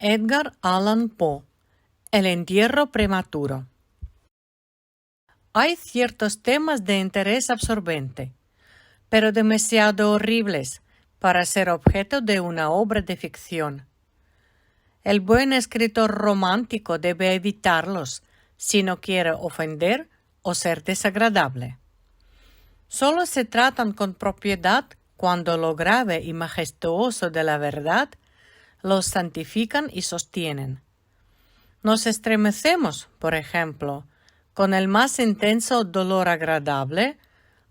Edgar Allan Poe, El entierro prematuro. Hay ciertos temas de interés absorbente, pero demasiado horribles para ser objeto de una obra de ficción. El buen escritor romántico debe evitarlos si no quiere ofender o ser desagradable. Solo se tratan con propiedad cuando lo grave y majestuoso de la verdad los santifican y sostienen. Nos estremecemos, por ejemplo, con el más intenso dolor agradable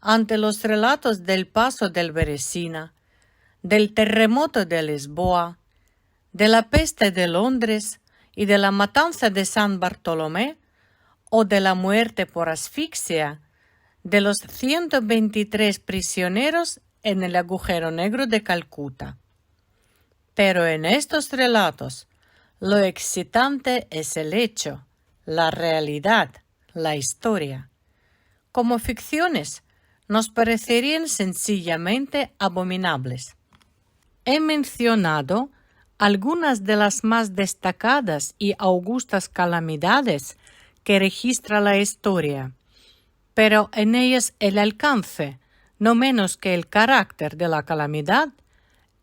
ante los relatos del paso del Beresina, del terremoto de Lisboa, de la peste de Londres y de la matanza de San Bartolomé, o de la muerte por asfixia de los 123 prisioneros en el agujero negro de Calcuta. Pero en estos relatos, lo excitante es el hecho, la realidad, la historia. Como ficciones, nos parecerían sencillamente abominables. He mencionado algunas de las más destacadas y augustas calamidades que registra la historia, pero en ellas el alcance, no menos que el carácter de la calamidad,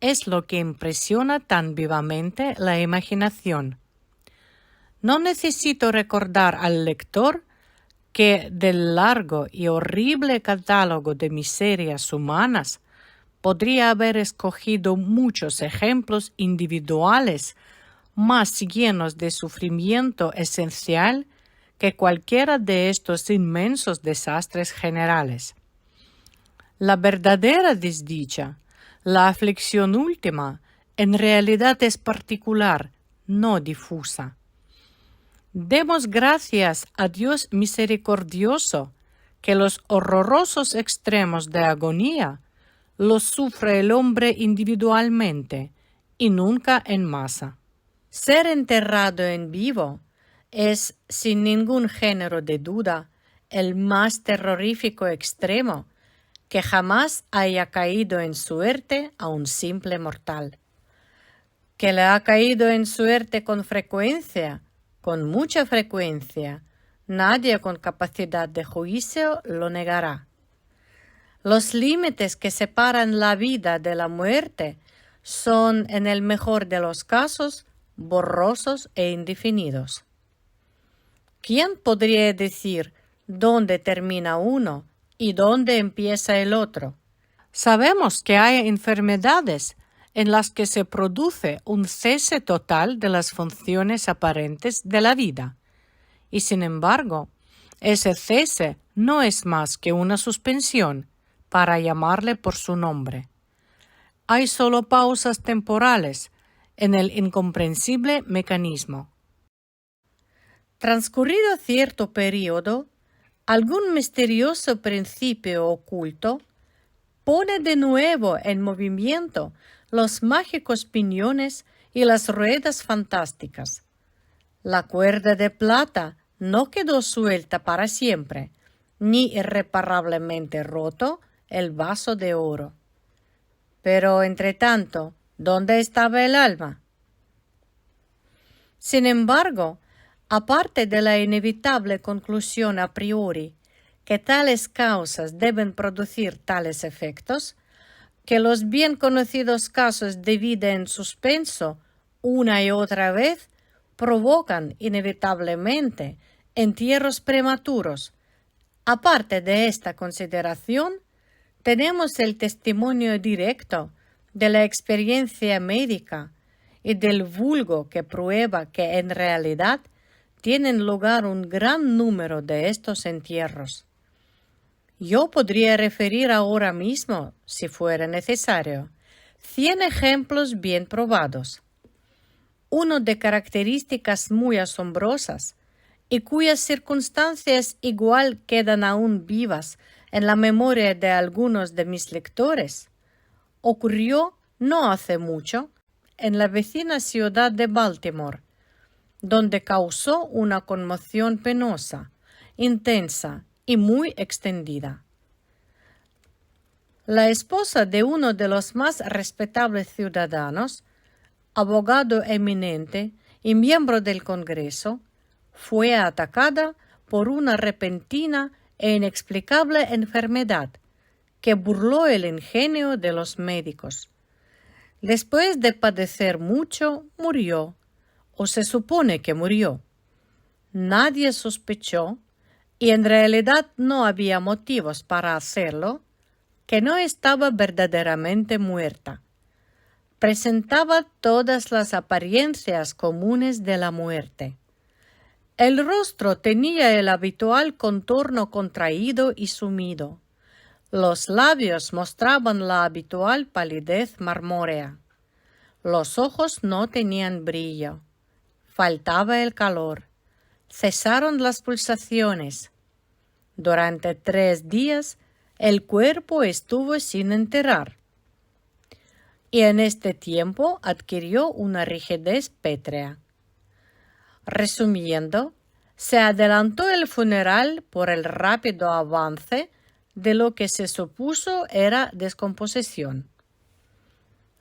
es lo que impresiona tan vivamente la imaginación. No necesito recordar al lector que del largo y horrible catálogo de miserias humanas podría haber escogido muchos ejemplos individuales más llenos de sufrimiento esencial que cualquiera de estos inmensos desastres generales. La verdadera desdicha, la aflicción última, en realidad es particular, no difusa. Demos gracias a Dios misericordioso que los horrorosos extremos de agonía los sufre el hombre individualmente y nunca en masa. Ser enterrado en vivo es, sin ningún género de duda, el más terrorífico extremo que jamás haya caído en suerte a un simple mortal. Que le ha caído en suerte con frecuencia, con mucha frecuencia, nadie con capacidad de juicio lo negará. Los límites que separan la vida de la muerte son, en el mejor de los casos, borrosos e indefinidos. ¿Quién podría decir dónde termina uno y dónde empieza el otro? Sabemos que hay enfermedades en las que se produce un cese total de las funciones aparentes de la vida, y sin embargo, ese cese no es más que una suspensión, para llamarle por su nombre. Hay solo pausas temporales en el incomprensible mecanismo. Transcurrido cierto período, algún misterioso principio oculto pone de nuevo en movimiento los mágicos piñones y las ruedas fantásticas. La cuerda de plata no quedó suelta para siempre, ni irreparablemente roto el vaso de oro. Pero, entre tanto, ¿dónde estaba el alma? Sin embargo, aparte de la inevitable conclusión a priori que tales causas deben producir tales efectos, que los bien conocidos casos de vida en suspenso una y otra vez provocan inevitablemente entierros prematuros. Aparte de esta consideración, tenemos el testimonio directo de la experiencia médica y del vulgo que prueba que en realidad tienen lugar un gran número de estos entierros. Yo podría referir ahora mismo, si fuera necesario, 100 ejemplos bien probados. Uno de características muy asombrosas y cuyas circunstancias igual quedan aún vivas en la memoria de algunos de mis lectores, ocurrió no hace mucho en la vecina ciudad de Baltimore, donde causó una conmoción penosa, intensa y muy extendida. La esposa de uno de los más respetables ciudadanos, abogado eminente y miembro del Congreso, fue atacada por una repentina e inexplicable enfermedad que burló el ingenio de los médicos. Después de padecer mucho, murió, o se supone que murió. Nadie sospechó, y en realidad no había motivos para hacerlo, que no estaba verdaderamente muerta. Presentaba todas las apariencias comunes de la muerte. El rostro tenía el habitual contorno contraído y sumido. Los labios mostraban la habitual palidez marmórea. Los ojos no tenían brillo. Faltaba el calor. Cesaron las pulsaciones. Durante 3 días el cuerpo estuvo sin enterrar. Y en este tiempo adquirió una rigidez pétrea. Resumiendo, se adelantó el funeral por el rápido avance de lo que se supuso era descomposición.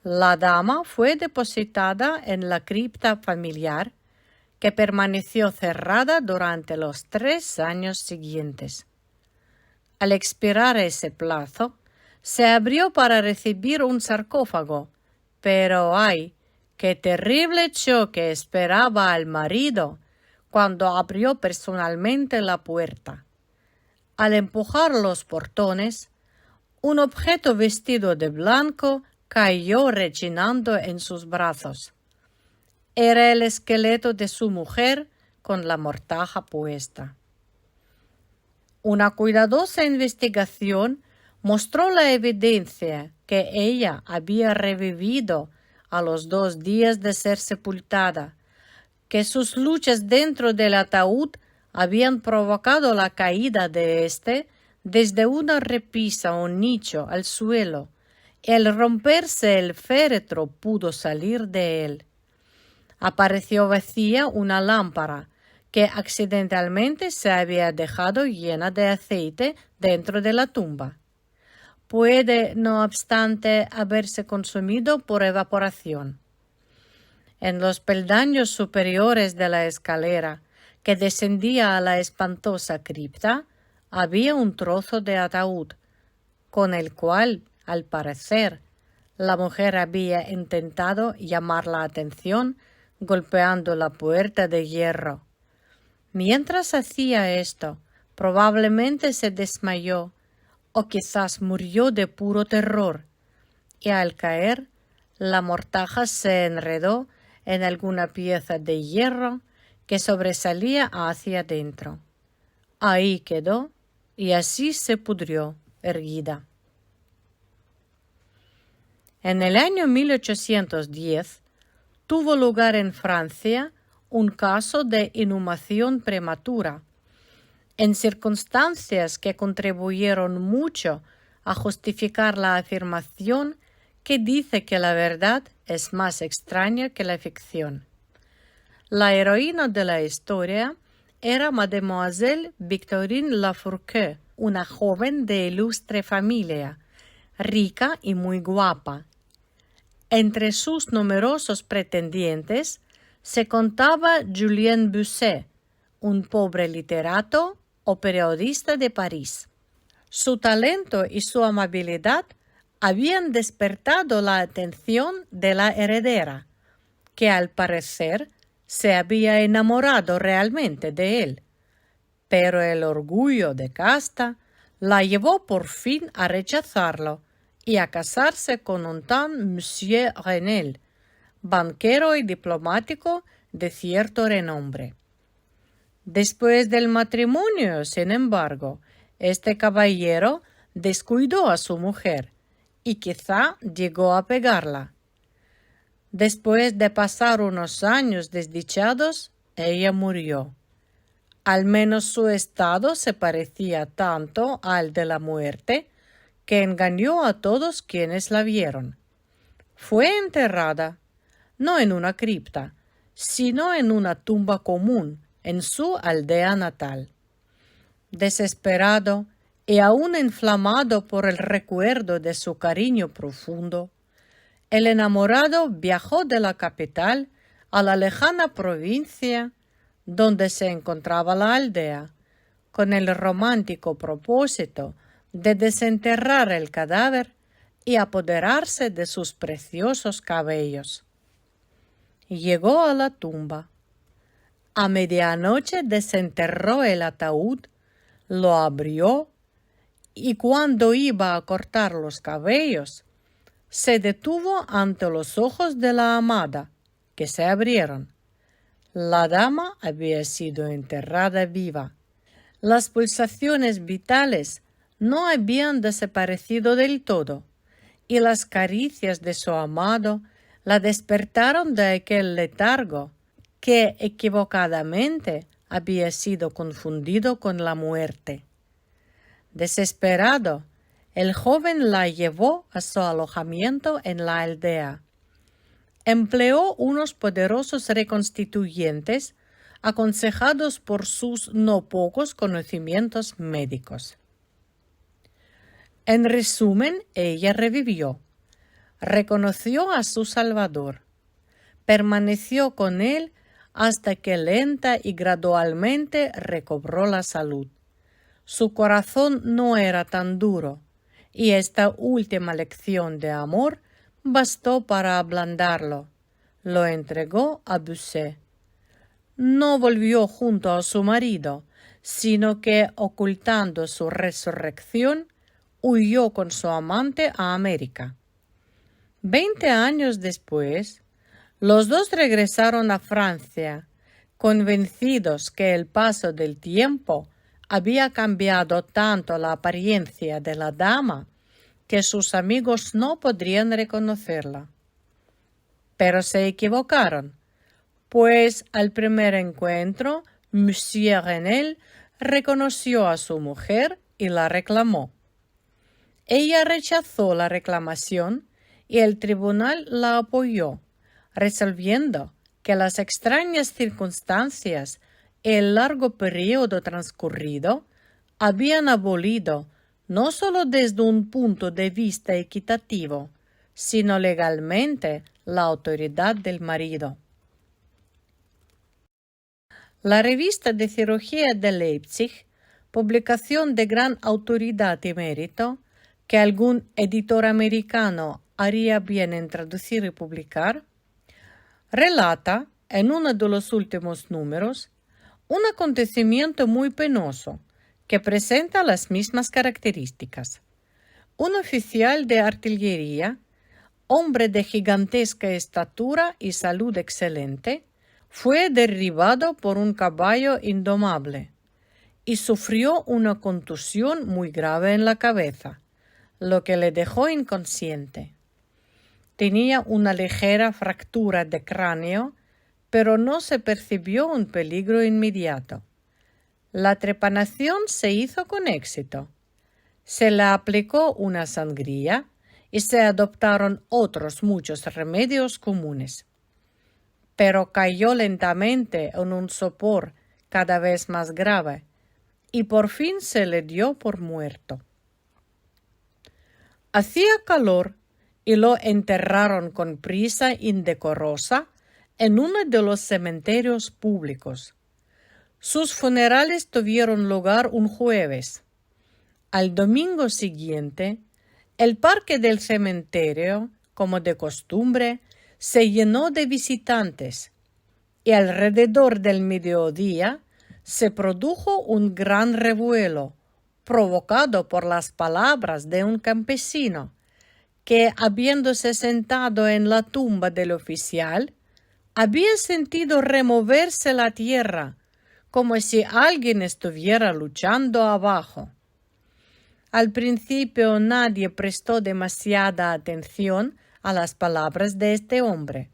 La dama fue depositada en la cripta familiar, que permaneció cerrada durante los 3 años siguientes. Al expirar ese plazo, se abrió para recibir un sarcófago, pero ¡ay! ¡Qué terrible choque esperaba al marido cuando abrió personalmente la puerta! Al empujar los portones, un objeto vestido de blanco cayó rechinando en sus brazos. Era el esqueleto de su mujer con la mortaja puesta. Una cuidadosa investigación mostró la evidencia que ella había revivido a los 2 días de ser sepultada, que sus luchas dentro del ataúd habían provocado la caída de éste desde una repisa o nicho al suelo, y al romperse el féretro pudo salir de él. Apareció vacía una lámpara que accidentalmente se había dejado llena de aceite dentro de la tumba. Puede, no obstante, haberse consumido por evaporación. En los peldaños superiores de la escalera que descendía a la espantosa cripta, había un trozo de ataúd, con el cual, al parecer, la mujer había intentado llamar la atención golpeando la puerta de hierro. Mientras hacía esto, probablemente se desmayó o quizás murió de puro terror, y al caer, la mortaja se enredó en alguna pieza de hierro que sobresalía hacia adentro. Ahí quedó y así se pudrió, erguida. En el año 1810 tuvo lugar en Francia un caso de inhumación prematura, en circunstancias que contribuyeron mucho a justificar la afirmación que dice que la verdad es más extraña que la ficción. La heroína de la historia era Mademoiselle Victorine Lafourcade, una joven de ilustre familia, rica y muy guapa. Entre sus numerosos pretendientes se contaba Julien Busset, un pobre literato o periodista de París. Su talento y su amabilidad habían despertado la atención de la heredera, que al parecer se había enamorado realmente de él, pero el orgullo de casta la llevó por fin a rechazarlo y a casarse con un tal Monsieur Renel, banquero y diplomático de cierto renombre. Después del matrimonio, sin embargo, este caballero descuidó a su mujer y quizá llegó a pegarla. Después de pasar unos años desdichados, ella murió. Al menos su estado se parecía tanto al de la muerte que engañó a todos quienes la vieron. Fue enterrada, no en una cripta, sino en una tumba común en su aldea natal. Desesperado y aún inflamado por el recuerdo de su cariño profundo, el enamorado viajó de la capital a la lejana provincia donde se encontraba la aldea, con el romántico propósito de desenterrar el cadáver y apoderarse de sus preciosos cabellos. Llegó a la tumba. A medianoche desenterró el ataúd, lo abrió y cuando iba a cortar los cabellos, se detuvo ante los ojos de la amada, que se abrieron. La dama había sido enterrada viva. Las pulsaciones vitales no habían desaparecido del todo, y las caricias de su amado la despertaron de aquel letargo que equivocadamente había sido confundido con la muerte. Desesperado, el joven la llevó a su alojamiento en la aldea. Empleó unos poderosos reconstituyentes aconsejados por sus no pocos conocimientos médicos. En resumen, ella revivió, reconoció a su Salvador, permaneció con él hasta que lenta y gradualmente recobró la salud. Su corazón no era tan duro, y esta última lección de amor bastó para ablandarlo. Lo entregó a Bossuet. No volvió junto a su marido, sino que, ocultando su resurrección, huyó con su amante a América. 20 años después, los dos regresaron a Francia, convencidos que el paso del tiempo había cambiado tanto la apariencia de la dama que sus amigos no podrían reconocerla. Pero se equivocaron, pues al primer encuentro, Monsieur Renel reconoció a su mujer y la reclamó. Ella rechazó la reclamación y el tribunal la apoyó, resolviendo que las extrañas circunstancias y el largo periodo transcurrido habían abolido no solo desde un punto de vista equitativo, sino legalmente la autoridad del marido. La revista de cirugía de Leipzig, publicación de gran autoridad y mérito, que algún editor americano haría bien en traducir y publicar, relata, en uno de los últimos números, un acontecimiento muy penoso que presenta las mismas características. Un oficial de artillería, hombre de gigantesca estatura y salud excelente, fue derribado por un caballo indomable y sufrió una contusión muy grave en la cabeza, lo que le dejó inconsciente. Tenía una ligera fractura de cráneo, pero no se percibió un peligro inmediato. La trepanación se hizo con éxito. Se le aplicó una sangría y se adoptaron otros muchos remedios comunes. Pero cayó lentamente en un sopor cada vez más grave y por fin se le dio por muerto. Hacía calor y lo enterraron con prisa indecorosa en uno de los cementerios públicos. Sus funerales tuvieron lugar un jueves. Al domingo siguiente, el parque del cementerio, como de costumbre, se llenó de visitantes y alrededor del mediodía se produjo un gran revuelo provocado por las palabras de un campesino que, habiéndose sentado en la tumba del oficial, había sentido removerse la tierra como si alguien estuviera luchando abajo. Al principio nadie prestó demasiada atención a las palabras de este hombre,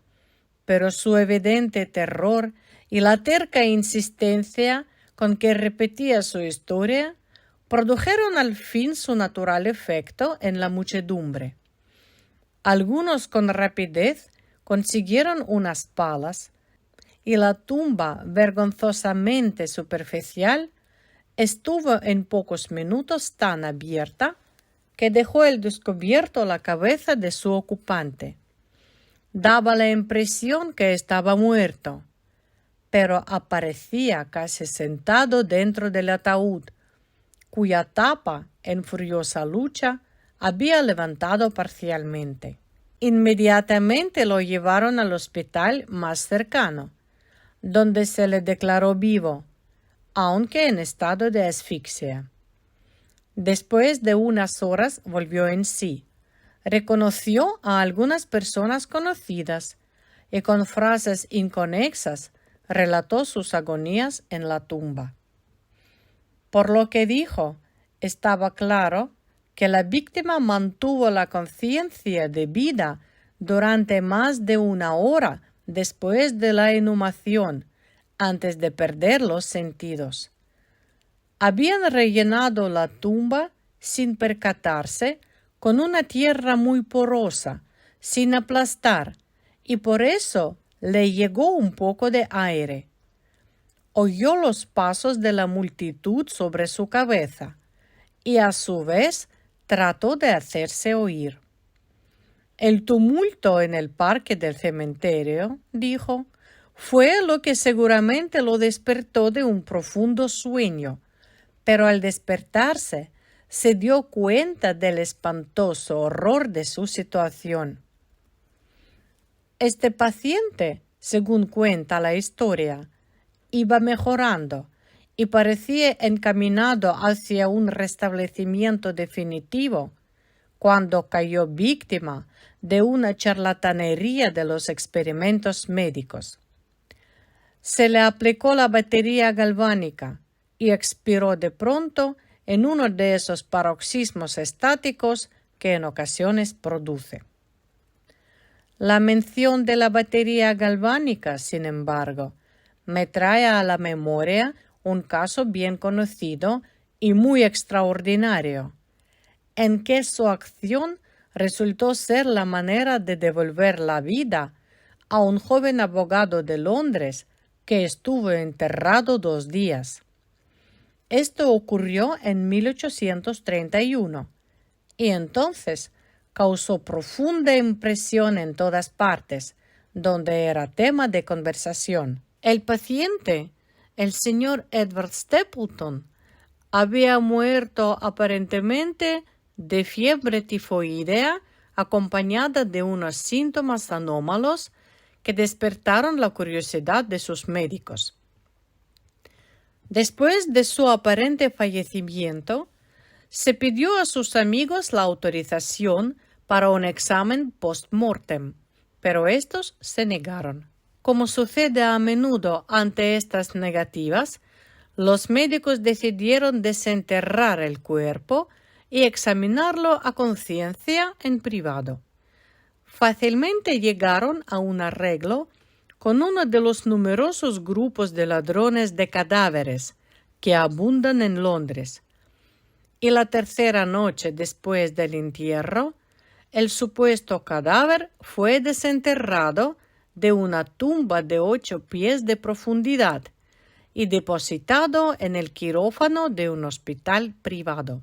pero su evidente terror y la terca insistencia con que repetía su historia produjeron al fin su natural efecto en la muchedumbre. Algunos con rapidez consiguieron unas palas y la tumba vergonzosamente superficial estuvo en pocos minutos tan abierta que dejó al descubierto la cabeza de su ocupante. daba la impresión que estaba muerto, pero aparecía casi sentado dentro del ataúd, cuya tapa, en furiosa lucha, había levantado parcialmente. Inmediatamente lo llevaron al hospital más cercano, donde se le declaró vivo, aunque en estado de asfixia. Después de unas horas volvió en sí, reconoció a algunas personas conocidas y con frases inconexas relató sus agonías en la tumba. Por lo que dijo, estaba claro que la víctima mantuvo la conciencia de vida durante más de una hora después de la inhumación, antes de perder los sentidos. Habían rellenado la tumba sin percatarse con una tierra muy porosa, sin aplastar, y por eso le llegó un poco de aire. Oyó los pasos de la multitud sobre su cabeza y a su vez trató de hacerse oír. El tumulto en el parque del cementerio, dijo, fue lo que seguramente lo despertó de un profundo sueño, pero al despertarse se dio cuenta del espantoso horror de su situación. Este paciente, según cuenta la historia, iba mejorando y parecía encaminado hacia un restablecimiento definitivo cuando cayó víctima de una charlatanería de los experimentos médicos. Se le aplicó la batería galvánica y expiró de pronto en uno de esos paroxismos estáticos que en ocasiones produce. La mención de la batería galvánica, sin embargo, me trae a la memoria un caso bien conocido y muy extraordinario, en que su acción resultó ser la manera de devolver la vida a un joven abogado de Londres que estuvo enterrado 2 días. Esto ocurrió en 1831 y entonces causó profunda impresión en todas partes, donde era tema de conversación. El paciente, el señor Edward Stapleton, había muerto aparentemente de fiebre tifoidea acompañada de unos síntomas anómalos que despertaron la curiosidad de sus médicos. Después de su aparente fallecimiento, se pidió a sus amigos la autorización para un examen post-mortem, pero estos se negaron. Como sucede a menudo ante estas negativas, los médicos decidieron desenterrar el cuerpo y examinarlo a conciencia en privado. Fácilmente llegaron a un arreglo con uno de los numerosos grupos de ladrones de cadáveres que abundan en Londres. Y la tercera noche después del entierro, el supuesto cadáver fue desenterrado de una tumba de 8 pies de profundidad y depositado en el quirófano de un hospital privado.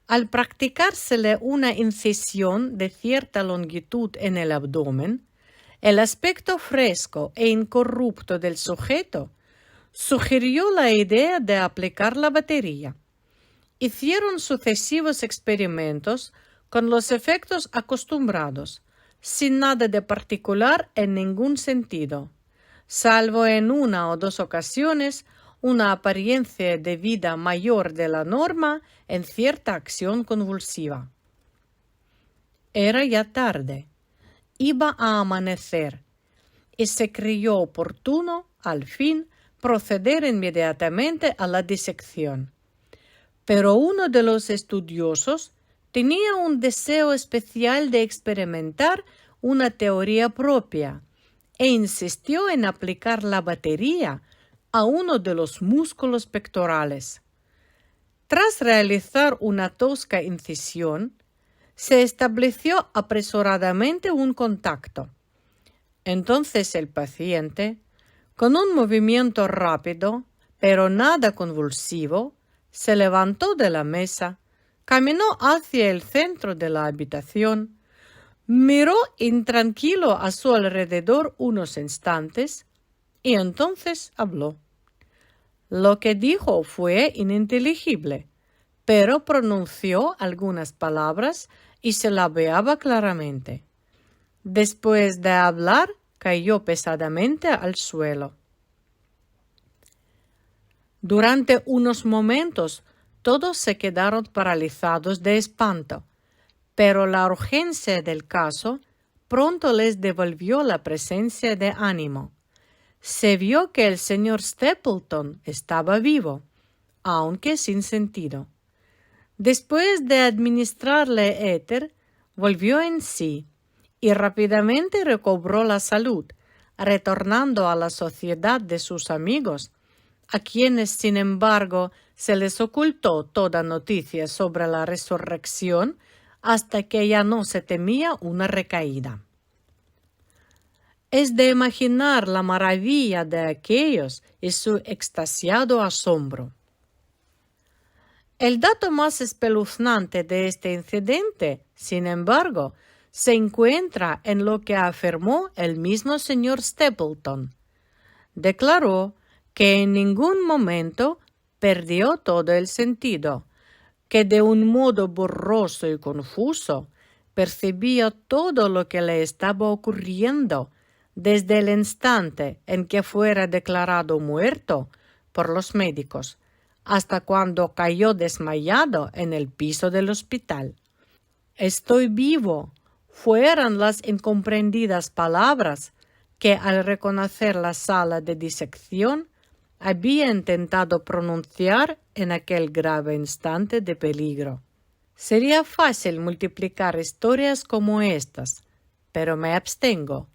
Al practicársele una incisión de cierta longitud en el abdomen, el aspecto fresco e incorrupto del sujeto sugirió la idea de aplicar la batería. Hicieron sucesivos experimentos con los efectos acostumbrados, sin nada de particular en ningún sentido, salvo en 1 o 2 ocasiones una apariencia de vida mayor de la norma en cierta acción convulsiva. Era ya tarde. Iba a amanecer, y se creyó oportuno, al fin, proceder inmediatamente a la disección. Pero uno de los estudiosos tenía un deseo especial de experimentar una teoría propia e insistió en aplicar la batería a uno de los músculos pectorales. Tras realizar una tosca incisión, se estableció apresuradamente un contacto. Entonces el paciente, con un movimiento rápido, pero nada convulsivo, se levantó de la mesa, caminó hacia el centro de la habitación, Miró intranquilo a su alrededor unos instantes y entonces habló. Lo que dijo fue ininteligible, pero pronunció algunas palabras y se labiaba claramente. Después de hablar, cayó pesadamente al suelo. Durante unos momentos todos se quedaron paralizados de espanto, pero la urgencia del caso pronto les devolvió la presencia de ánimo. Se vio que el señor Stapleton estaba vivo, aunque sin sentido. Después de administrarle éter, volvió en sí y rápidamente recobró la salud, retornando a la sociedad de sus amigos, a quienes, sin embargo, se les ocultó toda noticia sobre la resurrección hasta que ya no se temía una recaída. Es de imaginar la maravilla de aquellos y su extasiado asombro. El dato más espeluznante de este incidente, sin embargo, se encuentra en lo que afirmó el mismo señor Stapleton. Declaró que en ningún momento perdió todo el sentido, que de un modo borroso y confuso percibía todo lo que le estaba ocurriendo desde el instante en que fuera declarado muerto por los médicos hasta cuando cayó desmayado en el piso del hospital. «Estoy vivo» fueron las incomprendidas palabras que al reconocer la sala de disección había intentado pronunciar en aquel grave instante de peligro. Sería fácil multiplicar historias como estas, pero me abstengo,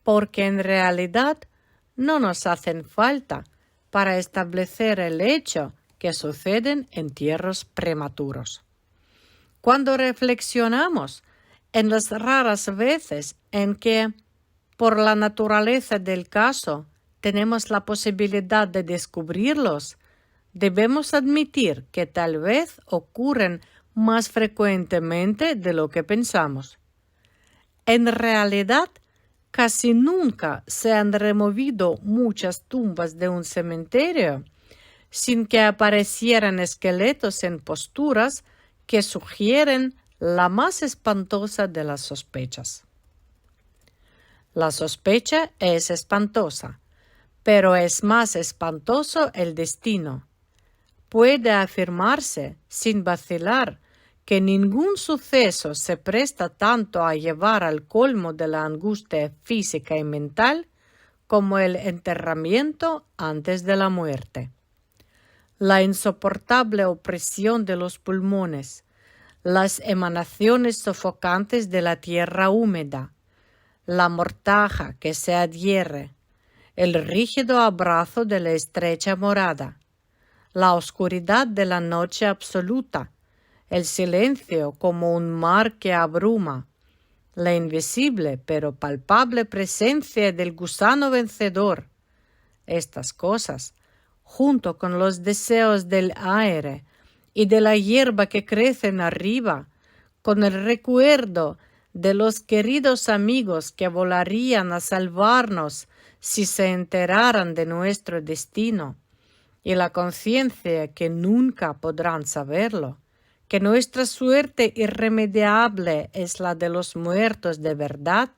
porque en realidad no nos hacen falta para establecer el hecho que suceden entierros prematuros. Cuando reflexionamos en las raras veces en que, por la naturaleza del caso, tenemos la posibilidad de descubrirlos, debemos admitir que tal vez ocurren más frecuentemente de lo que pensamos. En realidad, casi nunca se han removido muchas tumbas de un cementerio sin que aparecieran esqueletos en posturas que sugieren la más espantosa de las sospechas. La sospecha es espantosa, pero es más espantoso el destino. Puede afirmarse, sin vacilar, que ningún suceso se presta tanto a llevar al colmo de la angustia física y mental como el enterramiento antes de la muerte. La insoportable opresión de los pulmones, las emanaciones sofocantes de la tierra húmeda, la mortaja que se adhiere, el rígido abrazo de la estrecha morada, la oscuridad de la noche absoluta, el silencio como un mar que abruma, la invisible pero palpable presencia del gusano vencedor. Estas cosas, junto con los deseos del aire y de la hierba que crecen arriba, con el recuerdo de los queridos amigos que volarían a salvarnos si se enteraran de nuestro destino, y la conciencia que nunca podrán saberlo, que nuestra suerte irremediable es la de los muertos de verdad,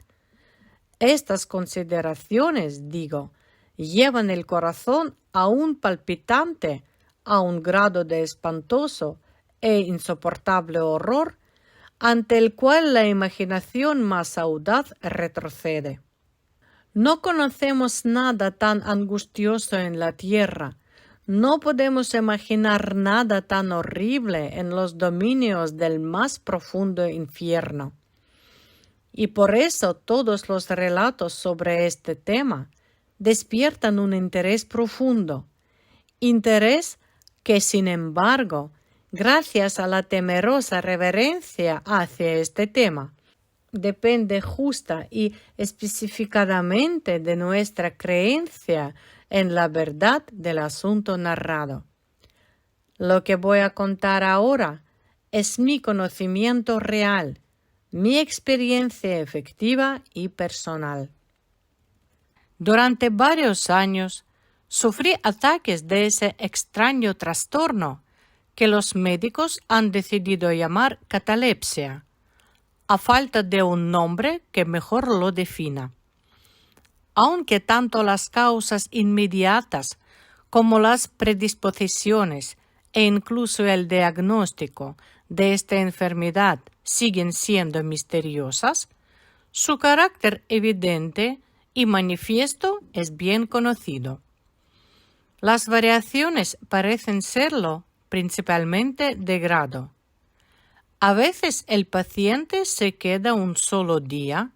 estas consideraciones, digo, llevan el corazón aún palpitante a un grado de espantoso e insoportable horror ante el cual la imaginación más audaz retrocede. No conocemos nada tan angustioso en la tierra, no podemos imaginar nada tan horrible en los dominios del más profundo infierno. Y por eso todos los relatos sobre este tema despiertan un interés profundo, interés que, sin embargo, gracias a la temerosa reverencia hacia este tema, depende justa y específicamente de nuestra creencia en la verdad del asunto narrado. Lo que voy a contar ahora es mi conocimiento real, Mi experiencia efectiva y personal. Durante varios años sufrí ataques de ese extraño trastorno que los médicos han decidido llamar catalepsia, a falta de un nombre que mejor lo defina. Aunque tanto las causas inmediatas como las predisposiciones e incluso el diagnóstico de esta enfermedad siguen siendo misteriosas, su carácter evidente y manifiesto es bien conocido. Las variaciones parecen serlo principalmente de grado. A veces el paciente se queda un solo día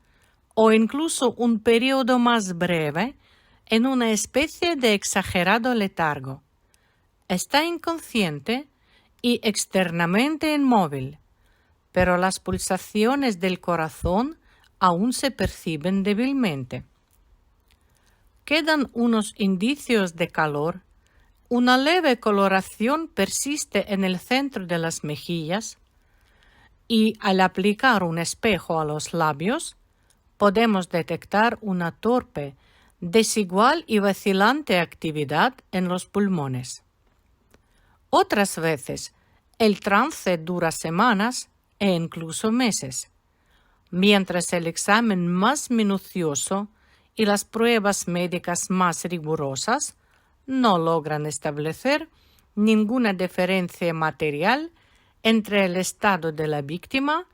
o incluso un periodo más breve en una especie de exagerado letargo. Está inconsciente y externamente inmóvil, pero las pulsaciones del corazón aún se perciben débilmente. Quedan unos indicios de calor, una leve coloración persiste en el centro de las mejillas y al aplicar un espejo a los labios podemos detectar una torpe, desigual y vacilante actividad en los pulmones. Otras veces el trance dura semanas e incluso meses, mientras el examen más minucioso y las pruebas médicas más rigurosas no logran establecer ninguna diferencia material entre el estado de la víctima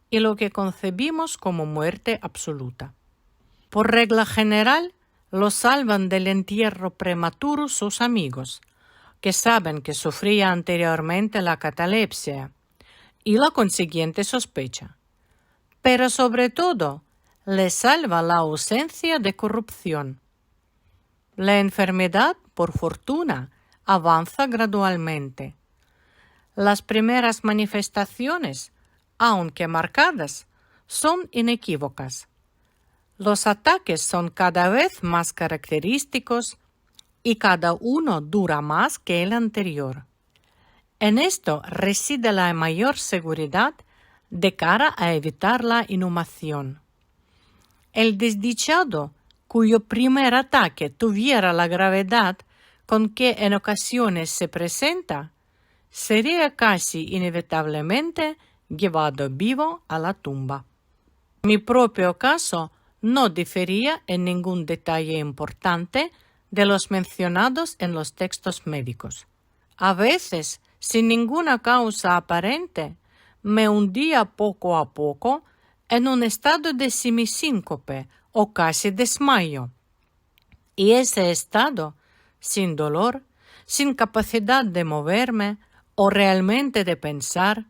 y lo que concebimos como muerte absoluta. Por regla general, lo salvan del entierro prematuro sus amigos, que saben que sufría anteriormente la catalepsia y la consiguiente sospecha. Pero sobre todo, le salva la ausencia de corrupción. La enfermedad, por fortuna, avanza gradualmente. Las primeras manifestaciones, aunque marcadas, son inequívocas. Los ataques son cada vez más característicos y cada uno dura más que el anterior. En esto reside la mayor seguridad de cara a evitar la inhumación. El desdichado, cuyo primer ataque tuviera la gravedad con que en ocasiones se presenta, sería casi inevitablemente llevado vivo a la tumba. Mi propio caso no difería en ningún detalle importante de los mencionados en los textos médicos. A veces, sin ninguna causa aparente, me hundía poco a poco en un estado de semisíncope o casi desmayo. Y ese estado, sin dolor, sin capacidad de moverme o realmente de pensar,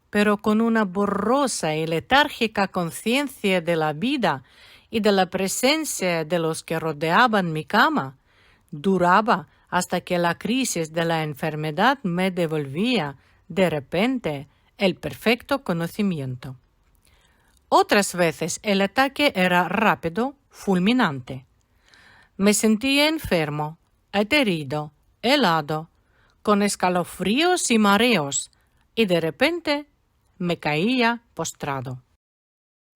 pero con una borrosa y letárgica conciencia de la vida y de la presencia de los que rodeaban mi cama, duraba hasta que la crisis de la enfermedad me devolvía, de repente, el perfecto conocimiento. Otras veces el ataque era rápido, fulminante. Me sentía enfermo, aterido, helado, con escalofríos y mareos, y de repente me caía postrado.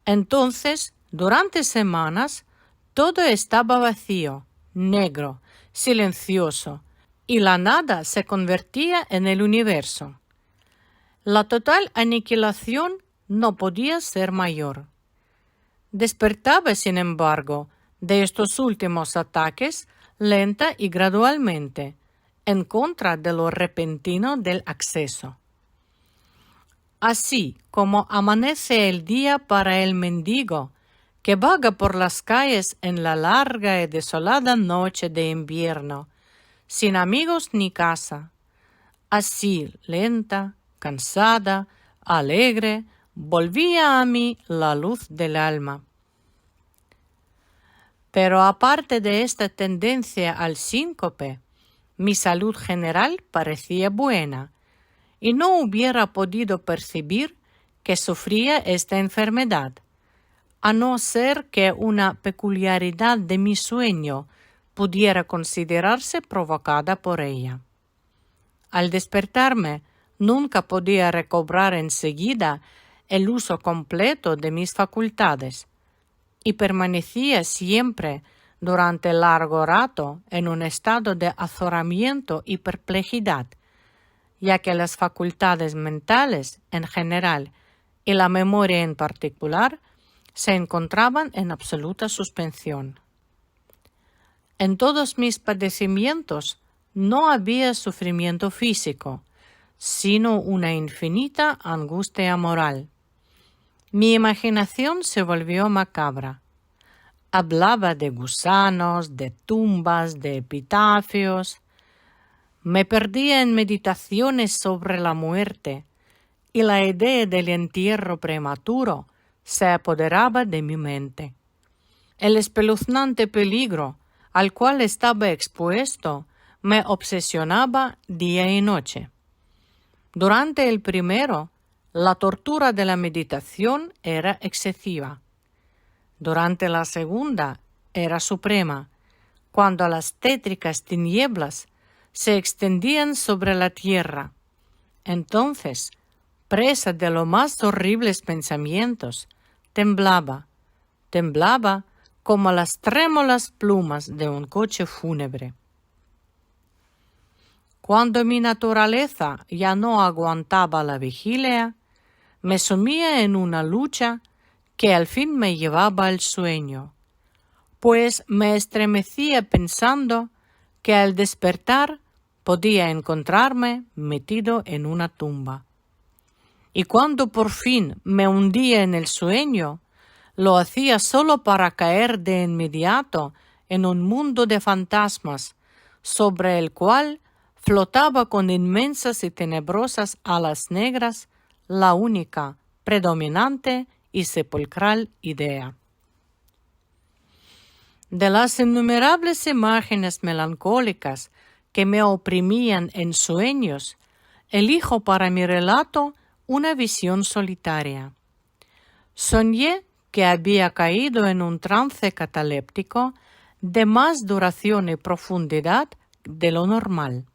Entonces, durante semanas, todo estaba vacío, negro, silencioso, y la nada se convertía en el universo. La total aniquilación no podía ser mayor. Despertaba, sin embargo, de estos últimos ataques lenta y gradualmente, en contra de lo repentino del acceso. Así como amanece el día para el mendigo que vaga por las calles en la larga y desolada noche de invierno, sin amigos ni casa, así lenta, cansada, alegre, volvía a mí la luz del alma. Pero aparte de esta tendencia al síncope, mi salud general parecía buena, y no hubiera podido percibir que sufría esta enfermedad, a no ser que una peculiaridad de mi sueño pudiera considerarse provocada por ella. Al despertarme, nunca podía recobrar enseguida el uso completo de mis facultades y permanecía siempre durante largo rato en un estado de azoramiento y perplejidad, ya que las facultades mentales en general y la memoria en particular se encontraban en absoluta suspensión. En todos mis padecimientos no había sufrimiento físico, sino una infinita angustia moral. Mi imaginación se volvió macabra. Hablaba de gusanos, de tumbas, de epitafios. Me perdía en meditaciones sobre la muerte, y la idea del entierro prematuro se apoderaba de mi mente. El espeluznante peligro al cual estaba expuesto me obsesionaba día y noche. Durante el primero, la tortura de la meditación era excesiva. Durante la segunda, era suprema, cuando las tétricas tinieblas se extendían sobre la tierra. Entonces, presa de los más horribles pensamientos, temblaba como las trémulas plumas de un coche fúnebre. Cuando mi naturaleza ya no aguantaba la vigilia, me sumía en una lucha que al fin me llevaba al sueño, pues me estremecía pensando que al despertar podía encontrarme metido en una tumba. Y cuando por fin me hundía en el sueño, lo hacía solo para caer de inmediato en un mundo de fantasmas, sobre el cual flotaba con inmensas y tenebrosas alas negras la única, predominante y sepulcral idea. De las innumerables imágenes melancólicas que me oprimían en sueños, elijo para mi relato una visión solitaria. Soñé que había caído en un trance cataléptico de más duración y profundidad de lo normal.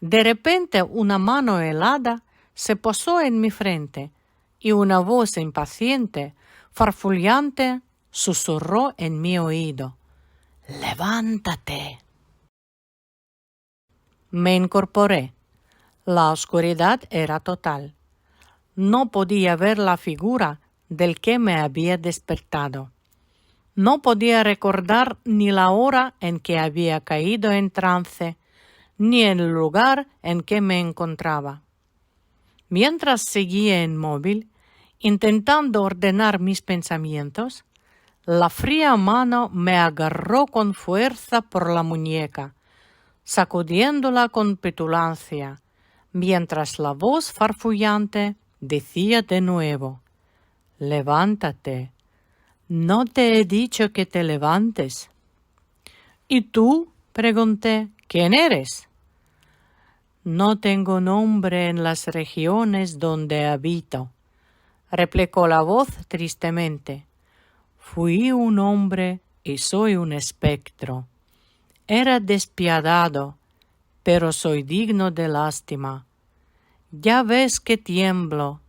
De repente una mano helada se posó en mi frente y una voz impaciente, farfullante, susurró en mi oído: «¡Levántate!». Me incorporé. La oscuridad era total. No podía ver la figura del que me había despertado. No podía recordar ni la hora en que había caído en trance, ni el lugar en que me encontraba. Mientras seguía inmóvil, intentando ordenar mis pensamientos, la fría mano me agarró con fuerza por la muñeca, sacudiéndola con petulancia, mientras la voz farfullante decía de nuevo: «Levántate. ¿No te he dicho que te levantes?». «¿Y tú?», pregunté, «¿quién eres?». «No tengo nombre en las regiones donde habito», replicó la voz tristemente. «Fui un hombre y soy un espectro. Era despiadado, pero soy digno de lástima. Ya ves que tiemblo.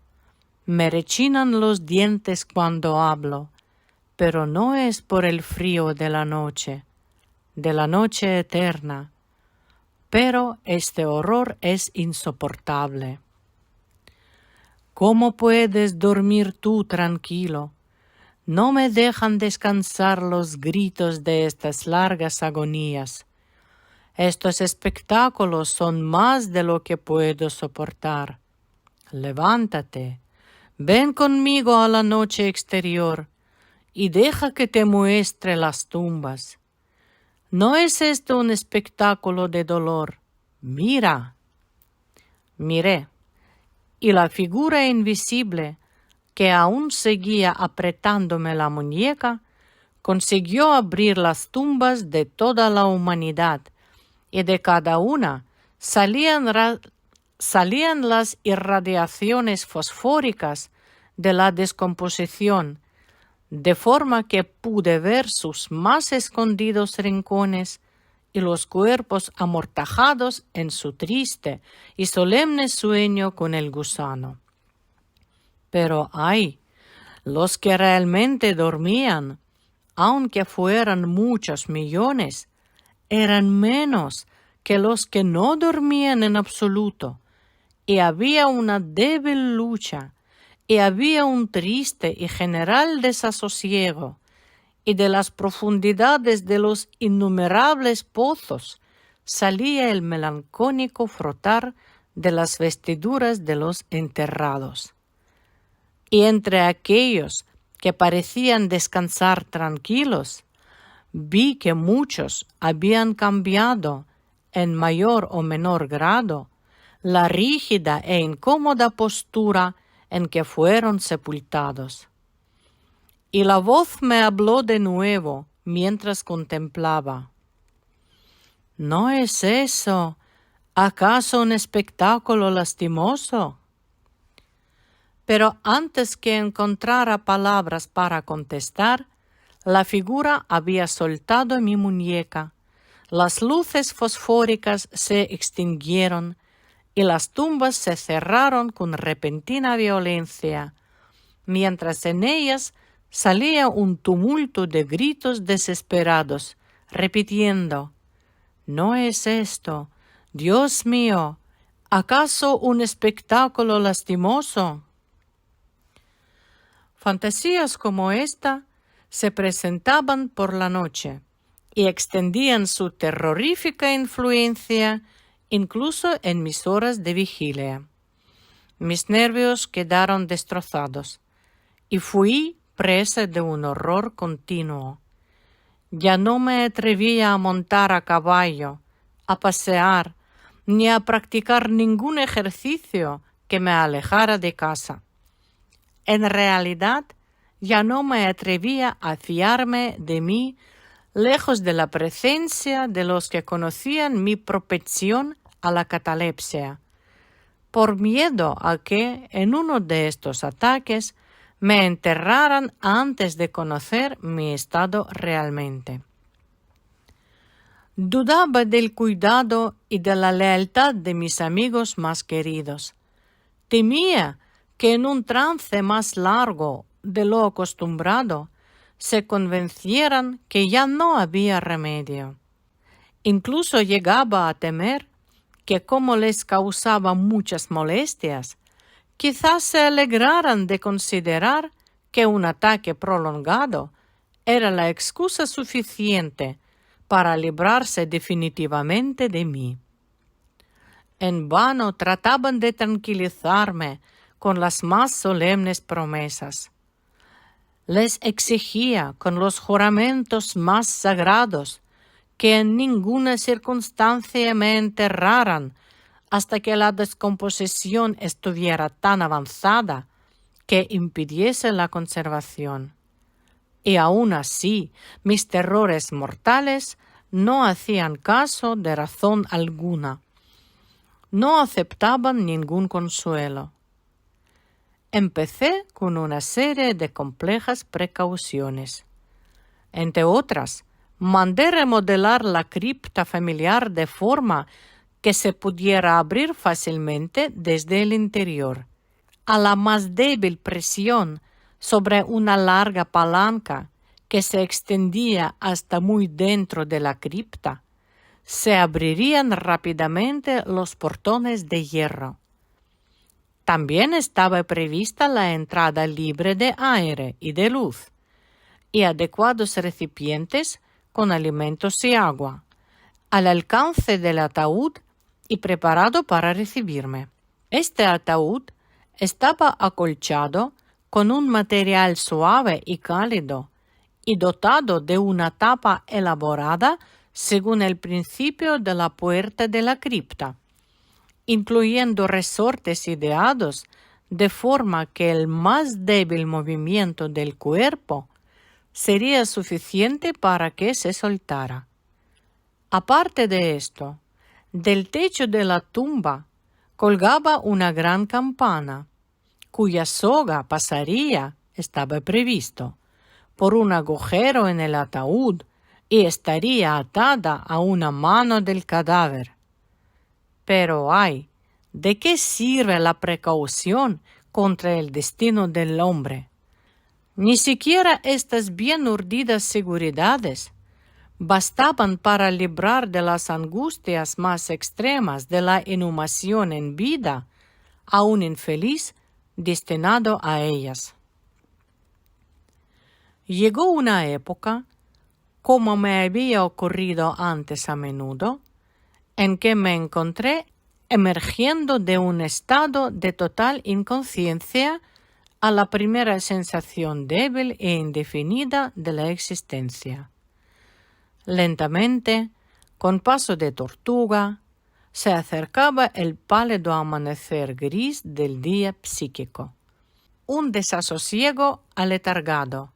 Me rechinan los dientes cuando hablo, pero no es por el frío de la noche eterna. Pero este horror es insoportable. ¿Cómo puedes dormir tú tranquilo? No me dejan descansar los gritos de estas largas agonías. Estos espectáculos son más de lo que puedo soportar. Levántate, ven conmigo a la noche exterior y deja que te muestre las tumbas. ¿No es esto un espectáculo de dolor? Mira». Miré, y la figura invisible, que aún seguía apretándome la muñeca, consiguió abrir las tumbas de toda la humanidad, y de cada una salían las irradiaciones fosfóricas de la descomposición, de forma que pude ver sus más escondidos rincones y los cuerpos amortajados en su triste y solemne sueño con el gusano. Pero ay, los que realmente dormían, aunque fueran muchos millones, eran menos que los que no dormían en absoluto, y había una débil lucha, y había un triste y general desasosiego, y de las profundidades de los innumerables pozos salía el melancólico frotar de las vestiduras de los enterrados. Y entre aquellos que parecían descansar tranquilos, vi que muchos habían cambiado, en mayor o menor grado, la rígida e incómoda postura en que fueron sepultados. Y la voz me habló de nuevo mientras contemplaba. ¿No es eso, acaso, un espectáculo lastimoso? Pero antes que encontrara palabras para contestar, la figura había soltado mi muñeca, las luces fosfóricas se extinguieron y las tumbas se cerraron con repentina violencia, mientras en ellas salía un tumulto de gritos desesperados, repitiendo: ¿No es esto, Dios mío, acaso un espectáculo lastimoso? Fantasías como esta se presentaban por la noche y extendían su terrorífica influencia incluso en mis horas de vigilia. Mis nervios quedaron destrozados y fui presa de un horror continuo. Ya no me atrevía a montar a caballo, a pasear, ni a practicar ningún ejercicio que me alejara de casa. En realidad, ya no me atrevía a fiarme de mí lejos de la presencia de los que conocían mi propensión a la catalepsia, por miedo a que en uno de estos ataques me enterraran antes de conocer mi estado realmente. Dudaba del cuidado y de la lealtad de mis amigos más queridos. Temía que en un trance más largo de lo acostumbrado se convencieran que ya no había remedio. Incluso llegaba a temer que, como les causaba muchas molestias, quizás se alegraran de considerar que un ataque prolongado era la excusa suficiente para librarse definitivamente de mí. En vano trataban de tranquilizarme con las más solemnes promesas. Les exigía con los juramentos más sagrados que en ninguna circunstancia me enterraran hasta que la descomposición estuviera tan avanzada que impidiese la conservación. Y aún así, mis terrores mortales no hacían caso de razón alguna. No aceptaban ningún consuelo. Empecé con una serie de complejas precauciones. Entre otras, mandé remodelar la cripta familiar de forma que se pudiera abrir fácilmente desde el interior. A la más débil presión sobre una larga palanca que se extendía hasta muy dentro de la cripta, se abrirían rápidamente los portones de hierro. También estaba prevista la entrada libre de aire y de luz, y adecuados recipientes con alimentos y agua, al alcance del ataúd y preparado para recibirme. Este ataúd estaba acolchado con un material suave y cálido, y dotado de una tapa elaborada según el principio de la puerta de la cripta, incluyendo resortes ideados de forma que el más débil movimiento del cuerpo sería suficiente para que se soltara. Aparte de esto, del techo de la tumba colgaba una gran campana, cuya soga pasaría, estaba previsto, por un agujero en el ataúd y estaría atada a una mano del cadáver. Pero ay, ¿de qué sirve la precaución contra el destino del hombre. Ni siquiera estas bien urdidas seguridades bastaban para librar de las angustias más extremas de la inhumación en vida a un infeliz destinado a ellas. Llegó una época, como me había ocurrido antes a menudo, en que me encontré emergiendo de un estado de total inconsciencia a la primera sensación débil e indefinida de la existencia. Lentamente, con paso de tortuga, se acercaba el pálido amanecer gris del día psíquico. Un desasosiego aletargado,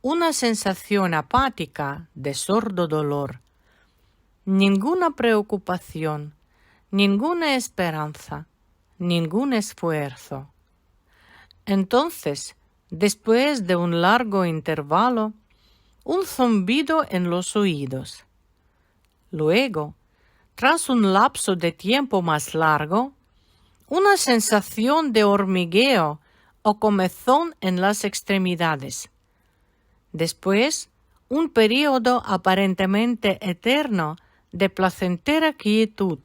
una sensación apática de sordo dolor, ninguna preocupación, ninguna esperanza, ningún esfuerzo. Entonces, después de un largo intervalo, un zumbido en los oídos. Luego, tras un lapso de tiempo más largo, una sensación de hormigueo o comezón en las extremidades. Después, un período aparentemente eterno de placentera quietud,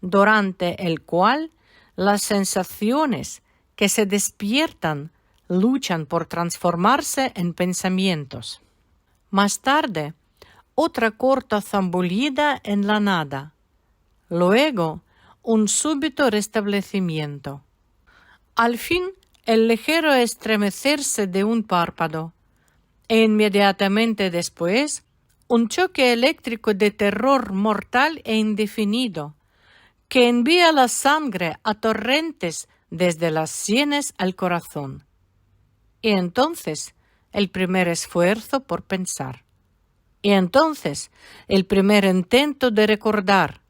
durante el cual las sensaciones que se despiertan luchan por transformarse en pensamientos. Más tarde, otra corta zambullida en la nada. Luego, un súbito restablecimiento. Al fin, el ligero estremecerse de un párpado. E inmediatamente después, un choque eléctrico de terror mortal e indefinido, que envía la sangre a torrentes desde las sienes al corazón. Y entonces, el primer esfuerzo por pensar. Y entonces, el primer intento de recordar.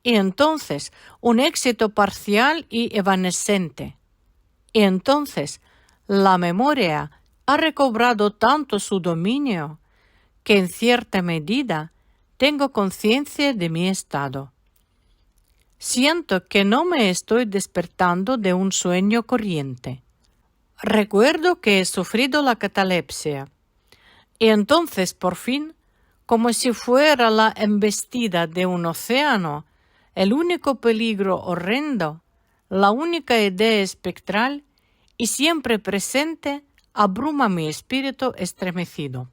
Y entonces, un éxito parcial y evanescente. Y entonces, la memoria ha recobrado tanto su dominio que en cierta medida tengo conciencia de mi estado. Siento que no me estoy despertando de un sueño corriente. Recuerdo que he sufrido la catalepsia. Y entonces, por fin, como si fuera la embestida de un océano, el único peligro horrendo, la única idea espectral y siempre presente, abruma mi espíritu estremecido.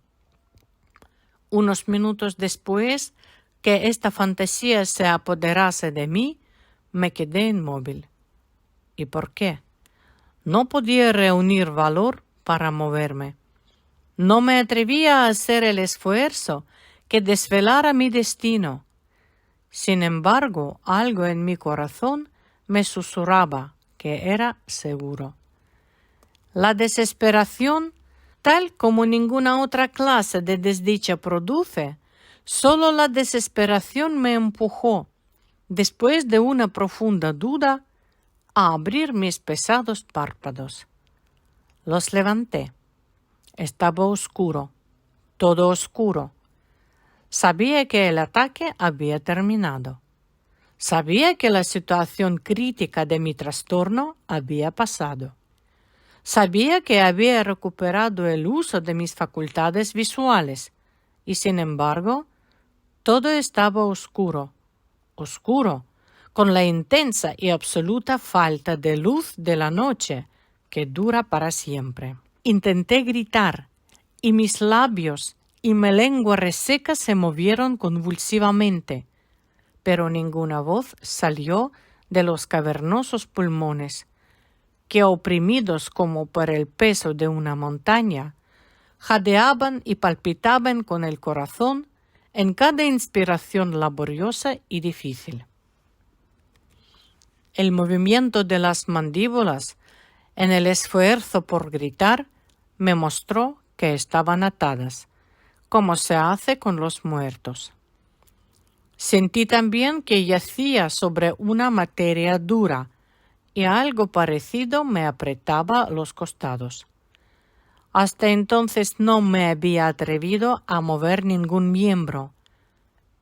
Unos minutos después que esta fantasía se apoderase de mí, me quedé inmóvil. ¿Y por qué? No podía reunir valor para moverme. No me atrevía a hacer el esfuerzo que desvelara mi destino. Sin embargo, algo en mi corazón me susurraba que era seguro. La desesperación, tal como ninguna otra clase de desdicha produce, solo la desesperación me empujó, después de una profunda duda, a abrir mis pesados párpados. Los levanté. Estaba oscuro, todo oscuro. Sabía que el ataque había terminado. Sabía que la situación crítica de mi trastorno había pasado. Sabía que había recuperado el uso de mis facultades visuales y, sin embargo, todo estaba oscuro, oscuro, con la intensa y absoluta falta de luz de la noche que dura para siempre. Intenté gritar y mis labios y mi lengua reseca se movieron convulsivamente, pero ninguna voz salió de los cavernosos pulmones, que oprimidos como por el peso de una montaña, jadeaban y palpitaban con el corazón en cada inspiración laboriosa y difícil. El movimiento de las mandíbulas en el esfuerzo por gritar me mostró que estaban atadas, como se hace con los muertos. Sentí también que yacía sobre una materia dura y algo parecido me apretaba los costados. Hasta entonces no me había atrevido a mover ningún miembro,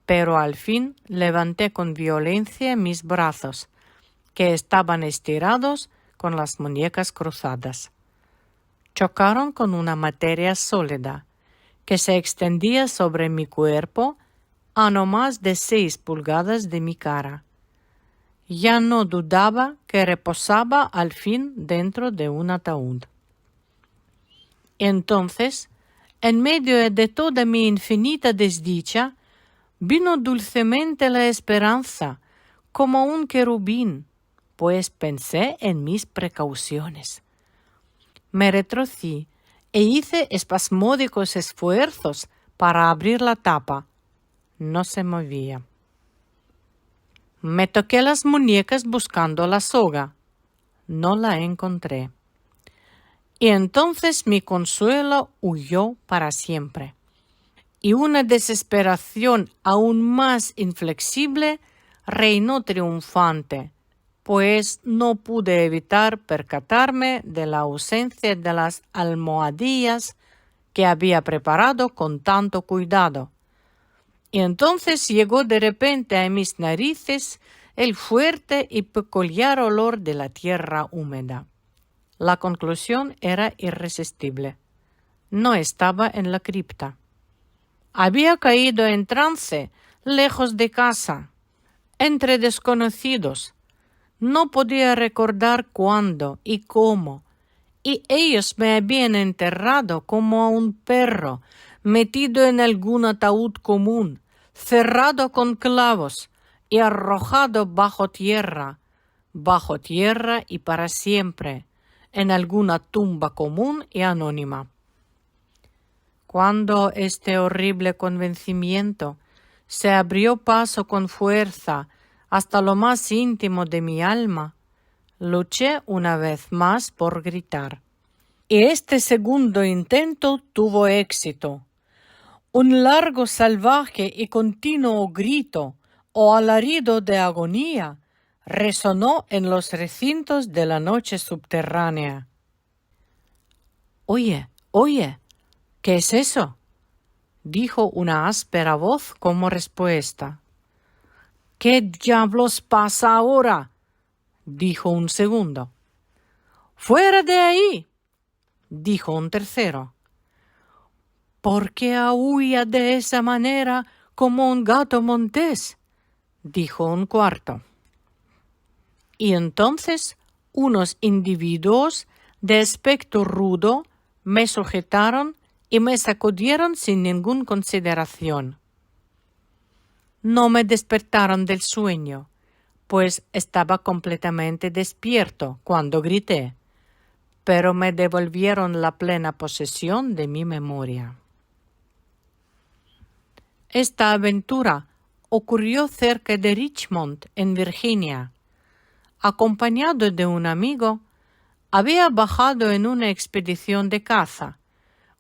pero al fin levanté con violencia mis brazos, que estaban estirados con las muñecas cruzadas. Chocaron con una materia sólida que se extendía sobre mi cuerpo a no más de 6 pulgadas de mi cara. Ya no dudaba que reposaba al fin dentro de un ataúd. Entonces, en medio de toda mi infinita desdicha, vino dulcemente la esperanza, como un querubín, pues pensé en mis precauciones. Me retrocí e hice espasmódicos esfuerzos para abrir la tapa. No se movía. Me toqué las muñecas buscando la soga. No la encontré. Y entonces mi consuelo huyó para siempre. Y una desesperación aún más inflexible reinó triunfante, pues no pude evitar percatarme de la ausencia de las almohadillas que había preparado con tanto cuidado. Y entonces llegó de repente a mis narices el fuerte y peculiar olor de la tierra húmeda. La conclusión era irresistible. No estaba en la cripta. Había caído en trance, lejos de casa, entre desconocidos. No podía recordar cuándo y cómo, y ellos me habían enterrado como a un perro, metido en algún ataúd común, cerrado con clavos y arrojado bajo tierra y para siempre, en alguna tumba común y anónima. Cuando este horrible convencimiento se abrió paso con fuerza hasta lo más íntimo de mi alma, luché una vez más por gritar. Y este segundo intento tuvo éxito. Un largo, salvaje y continuo grito o alarido de agonía resonó en los recintos de la noche subterránea. «Oye, oye, ¿qué es eso?», dijo una áspera voz como respuesta. «¿Qué diablos pasa ahora?», dijo un segundo. «¡Fuera de ahí!», dijo un tercero. «¿Por qué aúlla de esa manera como un gato montés?», dijo un cuarto. Y entonces unos individuos de aspecto rudo me sujetaron y me sacudieron sin ninguna consideración. No me despertaron del sueño, pues estaba completamente despierto cuando grité, pero me devolvieron la plena posesión de mi memoria. Esta aventura ocurrió cerca de Richmond, en Virginia. Acompañado de un amigo, había bajado en una expedición de caza,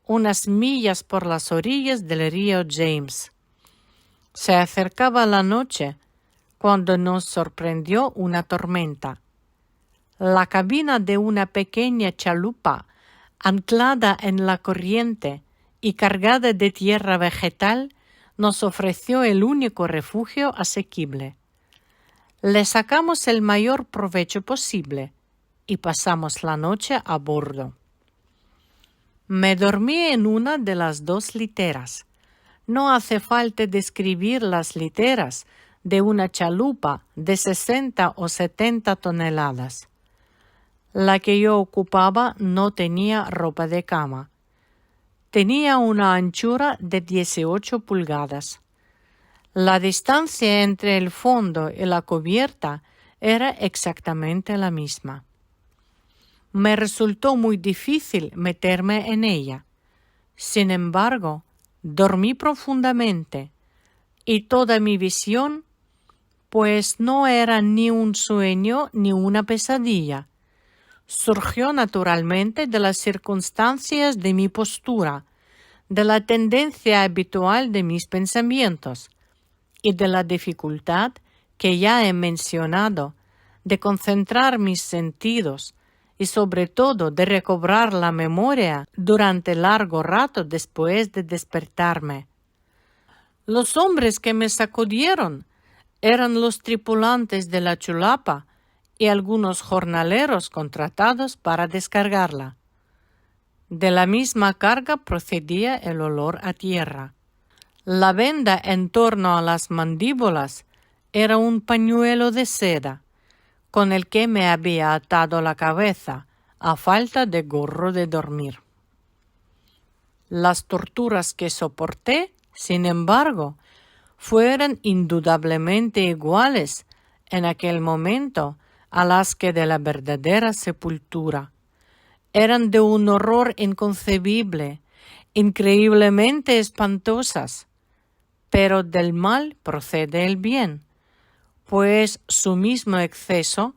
unas millas por las orillas del río James. Se acercaba la noche cuando nos sorprendió una tormenta. La cabina de una pequeña chalupa, anclada en la corriente y cargada de tierra vegetal, nos ofreció el único refugio asequible. Le sacamos el mayor provecho posible y pasamos la noche a bordo. Me dormí en una de las 2 literas. No hace falta describir las literas de una chalupa de 60 o 70 toneladas. La que yo ocupaba no tenía ropa de cama. Tenía una anchura de 18 pulgadas. La distancia entre el fondo y la cubierta era exactamente la misma. Me resultó muy difícil meterme en ella. Sin embargo, dormí profundamente y toda mi visión, pues no era ni un sueño ni una pesadilla, surgió naturalmente de las circunstancias de mi postura, de la tendencia habitual de mis pensamientos y de la dificultad que ya he mencionado de concentrar mis sentidos y sobre todo de recobrar la memoria durante largo rato después de despertarme. Los hombres que me sacudieron eran los tripulantes de la chulapa y algunos jornaleros contratados para descargarla. De la misma carga procedía el olor a tierra. La venda en torno a las mandíbulas era un pañuelo de seda, con el que me había atado la cabeza, a falta de gorro de dormir. Las torturas que soporté, sin embargo, fueron indudablemente iguales en aquel momento a las que de la verdadera sepultura. Eran de un horror inconcebible, increíblemente espantosas, pero del mal procede el bien, pues su mismo exceso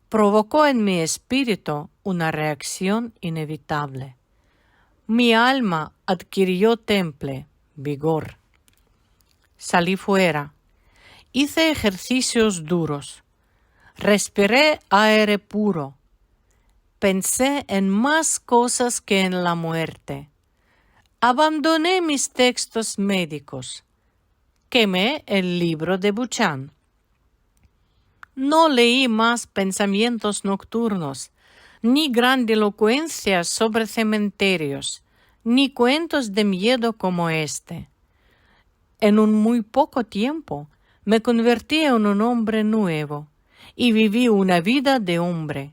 provocó en mi espíritu una reacción inevitable. Mi alma adquirió temple, vigor. Salí fuera, hice ejercicios duros, respiré aire puro, pensé en más cosas que en la muerte, abandoné mis textos médicos, quemé el libro de Buchan. No leí más pensamientos nocturnos, ni grandilocuencias sobre cementerios, ni cuentos de miedo como este. En un muy poco tiempo me convertí en un hombre nuevo y viví una vida de hombre.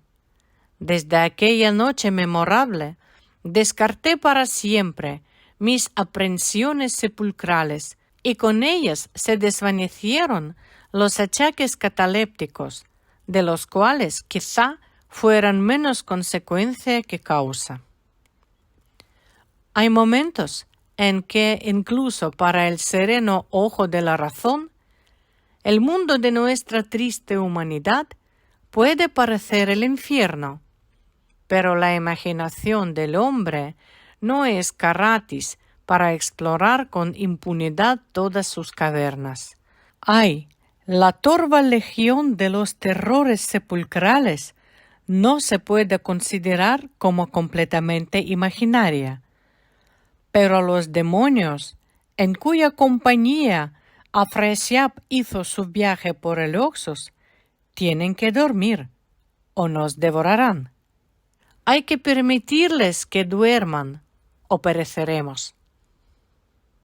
Desde aquella noche memorable, descarté para siempre mis aprensiones sepulcrales y con ellas se desvanecieron los achaques catalépticos, de los cuales quizá fueran menos consecuencia que causa. Hay momentos en que incluso para el sereno ojo de la razón, el mundo de nuestra triste humanidad puede parecer el infierno, pero la imaginación del hombre no es gratis para explorar con impunidad todas sus cavernas. ¡Ay! La torva legión de los terrores sepulcrales no se puede considerar como completamente imaginaria, pero los demonios, en cuya compañía Afrasiab hizo su viaje por el Oxus, tienen que dormir o nos devorarán. Hay que permitirles que duerman o pereceremos.